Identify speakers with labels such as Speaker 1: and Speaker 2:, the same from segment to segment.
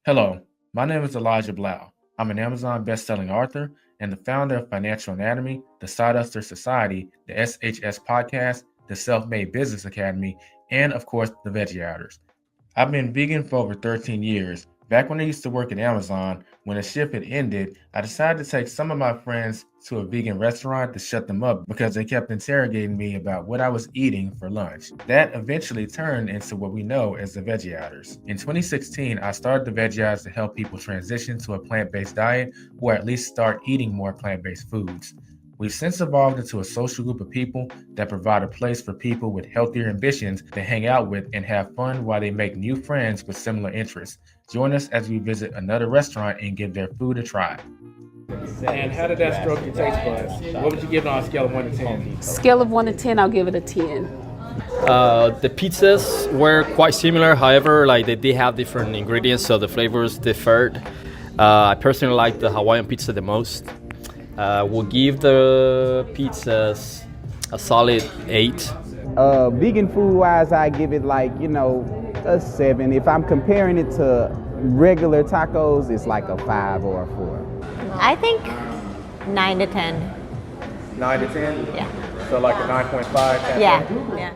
Speaker 1: Hello, my name is Elijah Blau. I'm an Amazon best-selling author and the founder of Financial Anatomy, the Sawduster Society, the SHS Podcast, the Self-Made Business Academy, and of course, the Veggie Outers. I've been vegan for over 13 years. Back when I used to work at Amazon, when the shift had ended, I decided to take some of my friends to a vegan restaurant to shut them up because they kept interrogating me about what I was eating for lunch. That eventually turned into what we know as the Veggie Outers. In 2016, I started the Veggie Outers to help people transition to a plant-based diet or at least start eating more plant-based foods. We've since evolved into a social group of people that provide a place for people with healthier ambitions to hang out with and have fun while they make new friends with similar interests. Join us as we visit another restaurant and give their food a try. And how did that stroke your taste buds? What would you give it on a scale of 1 to 10?
Speaker 2: Scale of 1 to 10, I'll give it a 10.
Speaker 3: The pizzas were quite similar. However, like they did have different ingredients, so the flavors differed. I personally like the Hawaiian pizza the most. We'll give the pizzas a solid 8.
Speaker 4: Vegan food wise, I give it like, a 7. If I'm comparing it to regular tacos, it's like a 5 or a 4.
Speaker 5: I think 9 to 10.
Speaker 1: 9 to 10?
Speaker 5: Yeah.
Speaker 1: So like a 9.5?
Speaker 5: Yeah.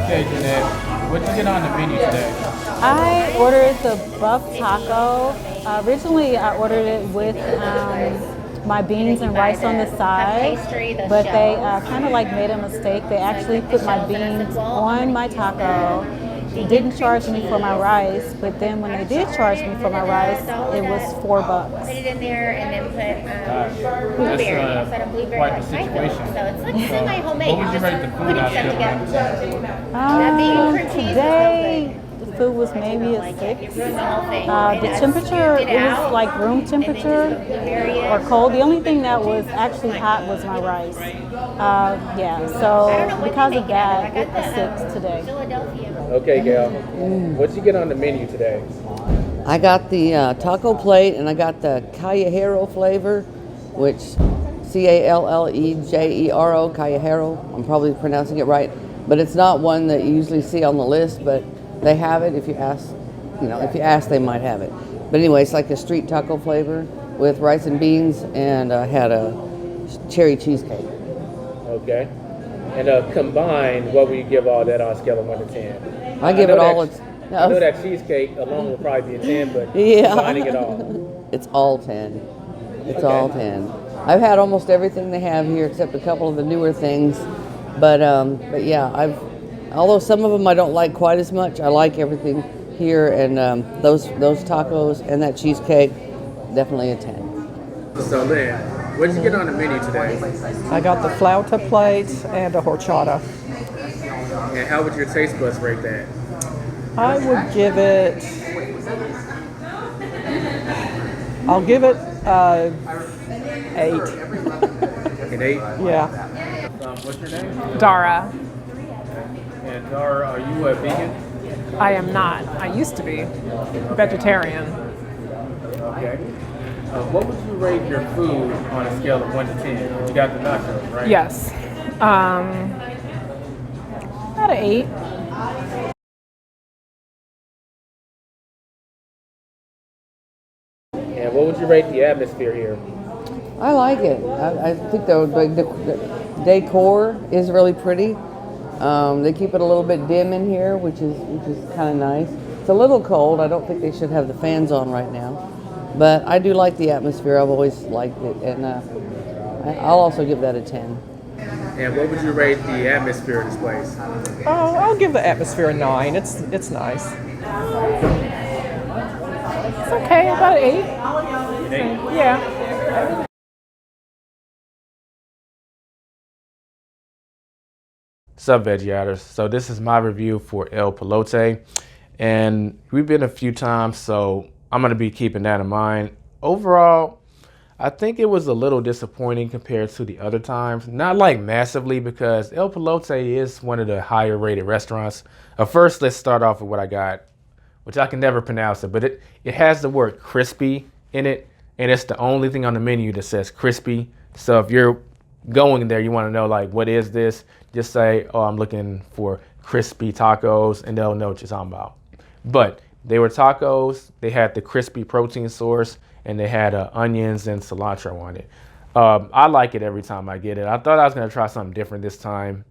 Speaker 1: Okay, Jeanette, what'd you get on the menu today?
Speaker 2: I ordered the buff taco. Originally, I ordered it with my beans and rice on the side, but they kind of like made a mistake. They actually put my beans on my taco. They didn't charge me for my rice, but then when they did charge me for my rice, it was $4.
Speaker 5: Put it in there and then put blueberry instead of blueberry
Speaker 1: quite
Speaker 5: like
Speaker 1: the
Speaker 5: my
Speaker 1: situation.
Speaker 5: filling. So it's like this is my homemade.
Speaker 1: What would you rate the food on a scale of 1 to 10?
Speaker 5: That vegan cream cheese was real
Speaker 2: Today,
Speaker 5: good.
Speaker 2: the food was maybe a
Speaker 5: Like
Speaker 2: 6.
Speaker 5: it ruined the whole thing.
Speaker 2: The temperature, it was like room temperature or cold. The only thing that was actually hot was my rice. So because of that, it's a 6 today.
Speaker 5: Philadelphia.
Speaker 1: Okay, Gail, what'd you get on the menu today?
Speaker 6: I got the taco plate and I got the callejero flavor, which Callejero, callejero. I'm probably pronouncing it right, but it's not one that you usually see on the list, but they have it if you ask. If you ask, they might have it. But anyway, it's like a street taco flavor with rice and beans, and had a cherry cheesecake.
Speaker 1: Okay. And combined, what would you give all that on a scale of 1 to 10?
Speaker 6: I give it all.
Speaker 1: I know that cheesecake alone will probably be a 10, but
Speaker 6: Yeah.
Speaker 1: combining it all.
Speaker 6: It's all 10. It's
Speaker 1: Okay.
Speaker 6: all 10. I've had almost everything they have here except a couple of the newer things, but yeah, although some of them I don't like quite as much, I like everything here, and those tacos and that cheesecake, definitely a 10.
Speaker 1: So Lynn, what did you get on the menu today?
Speaker 7: I got the flauta plate and a horchata.
Speaker 1: And how would your taste buds rate that?
Speaker 7: I would give it, I'll give it 8.
Speaker 1: An 8?
Speaker 7: Yeah.
Speaker 1: What's your name?
Speaker 8: Dara.
Speaker 1: And Dara, are you a vegan?
Speaker 7: I am not. I used to be vegetarian.
Speaker 1: Okay. What would you rate your food on a scale of 1 to 10? You got the nachos, right?
Speaker 7: Yes. About an 8.
Speaker 1: And what would you rate the atmosphere here?
Speaker 6: I like it. I think the decor is really pretty. They keep it a little bit dim in here, which is kind of nice. It's a little cold. I don't think they should have the fans on right now, but I do like the atmosphere. I've always liked it, and I'll also give that a 10.
Speaker 1: And what would you rate the atmosphere of this place?
Speaker 7: Oh, I'll give the atmosphere a 9. It's nice. It's okay. About an 8. Yeah.
Speaker 1: What's up, Veggie? So this is my review for El Palote, and we've been a few times, so I'm going to be keeping that in mind. Overall, I think it was a little disappointing compared to the other times. Not like massively, because El Palote is one of the higher rated restaurants. First, let's start off with what I got, which I can never pronounce it, but it has the word crispy in it, and it's the only thing on the menu that says crispy. So if you're going there, you want to know, like, what is this? Just say, oh, I'm looking for crispy tacos, and they'll know what you're talking about. But they were tacos. They had the crispy protein source, and they had onions and cilantro on it. I like it every time I get it. I thought I was going to try something different this time.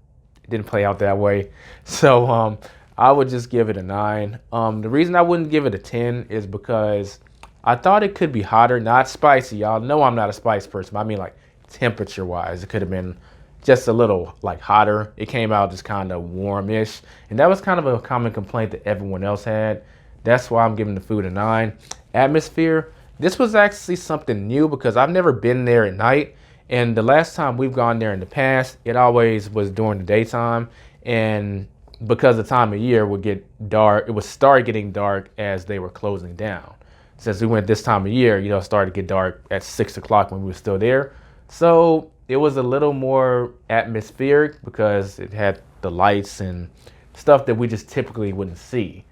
Speaker 1: It didn't play out that way. So I would just give it a 9. The reason I wouldn't give it a 10 is because I thought it could be hotter, not spicy. Y'all know I'm not a spice person, but I mean, like, temperature wise, it could have been just a little like hotter. It came out just kind of warmish, and that was kind of a common complaint that everyone else had. That's why I'm giving the food a 9. Atmosphere, this was actually something new because I've never been there at night, and the last time we've gone there in the past, it always was during the daytime, and because the time of year would get dark, it would start getting dark as they were closing down. Since we went this time of year, it started to get dark at 6 o'clock when we were still there. So it was a little more atmospheric because it had the lights and stuff that we just typically wouldn't see.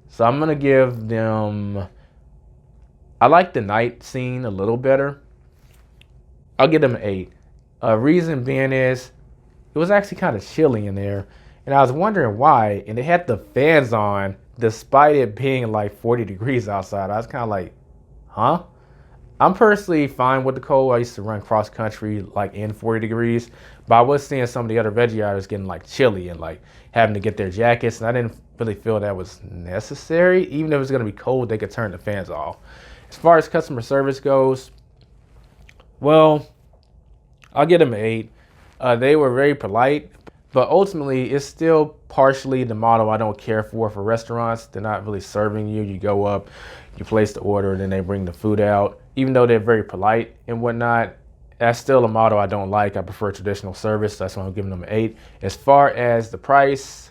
Speaker 1: So I'm going to give them, I like the night scene a little better. I'll give them an 8. Reason being is it was actually kind of chilly in there, and I was wondering why. And they had the fans on despite it being like 40 degrees outside. I was kind of like, huh? I'm personally fine with the cold. I used to run cross country like in 40 degrees, but I was seeing some of the other veggie riders getting like chilly and like having to get their jackets, and I didn't really feel that was necessary. Even if it was going to be cold, they could turn the fans off. As far as customer service goes, well, I'll give them an 8. They were very polite, but ultimately it's still partially the model I don't care for restaurants. They're not really serving you. You go up, you place the order, and then they bring the food out. Even though they're very polite and whatnot, that's still a model I don't like. I prefer traditional service. That's why I'm giving them an 8. As far as the price,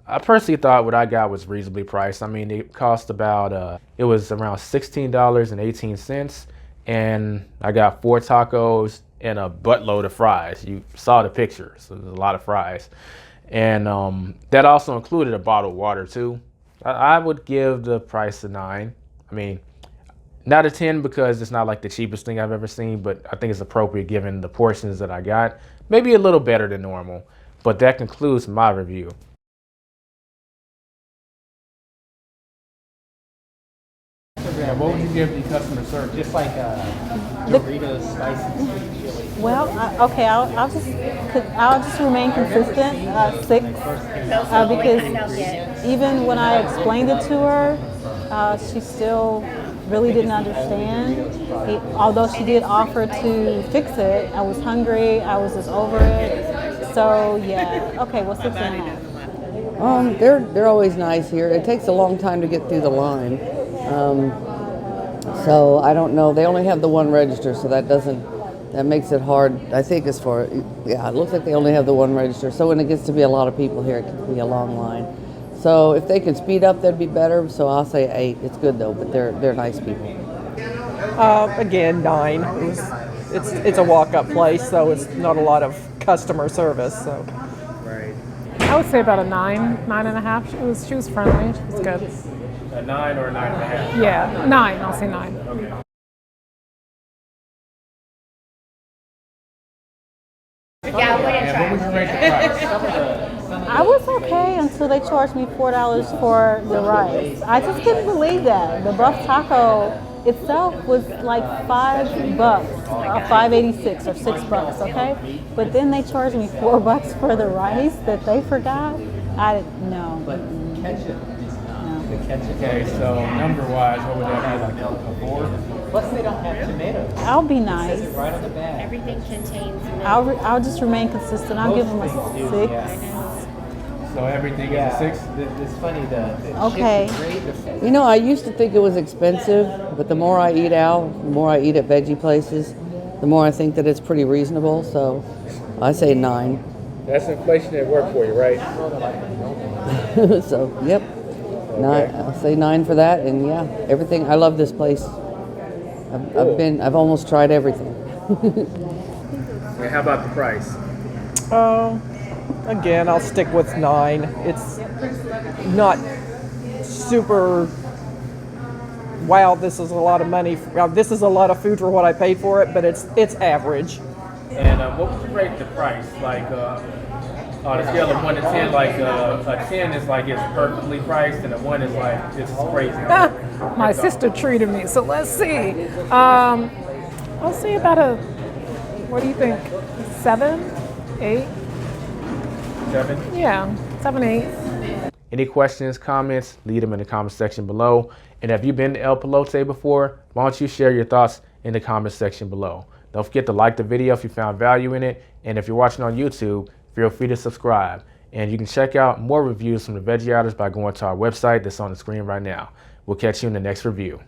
Speaker 1: I personally thought what I got was reasonably priced. I mean, it cost about, it was around $16.18, and I got 4 tacos and a buttload of fries. You saw the picture, so there's a lot of fries. And that also included a bottle of water too. I would give the price a 9. I mean, not a 10 because it's not like the cheapest thing I've ever seen, but I think it's appropriate given the portions that I got. Maybe a little better than normal, but that concludes my review. What would you give the customer service? Just like Doritos spicy chili.
Speaker 2: Well, okay, I'll just remain consistent, 6, because even when I explained it to her, she still really didn't understand. Although she did offer to fix it, I was hungry, I was just over it. So yeah, okay, well, 6.5.
Speaker 6: They're always nice here. It takes a long time to get through the line. So I don't know. They only have the one register, so that makes it hard. I think it looks like they only have the one register. So when it gets to be a lot of people here, it can be a long line. So if they could speed up, that'd be better. So I'll say 8. It's good though, but they're nice people.
Speaker 7: Again, 9. It's a walk-up place, so it's not a lot of customer service. So
Speaker 1: Right.
Speaker 8: I would say about a 9.5. She was friendly. She was good.
Speaker 1: A 9 or a 9.5?
Speaker 8: Yeah, 9. I'll say 9.
Speaker 1: Okay.
Speaker 5: Yeah, I wouldn't
Speaker 1: And what would you rate the price?
Speaker 2: I was okay until they charged me $4 for the rice. I just couldn't believe that. The buff taco itself was like $5, $5.86 or $6, okay? But then they charged me $4 for the rice that they forgot. I didn't know.
Speaker 1: Okay, so number-wise, what would that be, like a 4?
Speaker 9: Plus, they don't have tomatoes.
Speaker 2: I'll be nice.
Speaker 9: Right on the bag.
Speaker 5: Everything contains milk.
Speaker 2: I'll just remain consistent. I'll give them a 6.
Speaker 1: So everything is a 6?
Speaker 9: It's funny, the
Speaker 2: Okay.
Speaker 9: chips are great.
Speaker 6: You know, I used to think it was expensive, but the more I eat out, the more I eat at veggie places, the more I think that it's pretty reasonable. So I say 9.
Speaker 1: That's inflation at work for you, right?
Speaker 6: So, yep. 9, I'll say 9 for that, and yeah, everything. I love this place. I've almost tried everything.
Speaker 1: And how about the price?
Speaker 7: Again, I'll stick with 9. It's not super, wow, this is a lot of money. This is a lot of food for what I paid for it, but it's average.
Speaker 1: And what would you rate the price? Like on a scale of 1 to 10, like a 10 is like it's perfectly priced, and a 1 is like it's crazy.
Speaker 8: My sister treated me, so let's see. I'll say about a, what do you think? 7, 8?
Speaker 1: 7?
Speaker 8: Yeah, 7, 8.
Speaker 1: Any questions, comments, leave them in the comment section below. And have you been to El Palote before? Why don't you share your thoughts in the comment section below. Don't forget to like the video if you found value in it. And if you're watching on YouTube, feel free to subscribe. And you can check out more reviews from the Veggie Outers by going to our website that's on the screen right now. We'll catch you in the next review.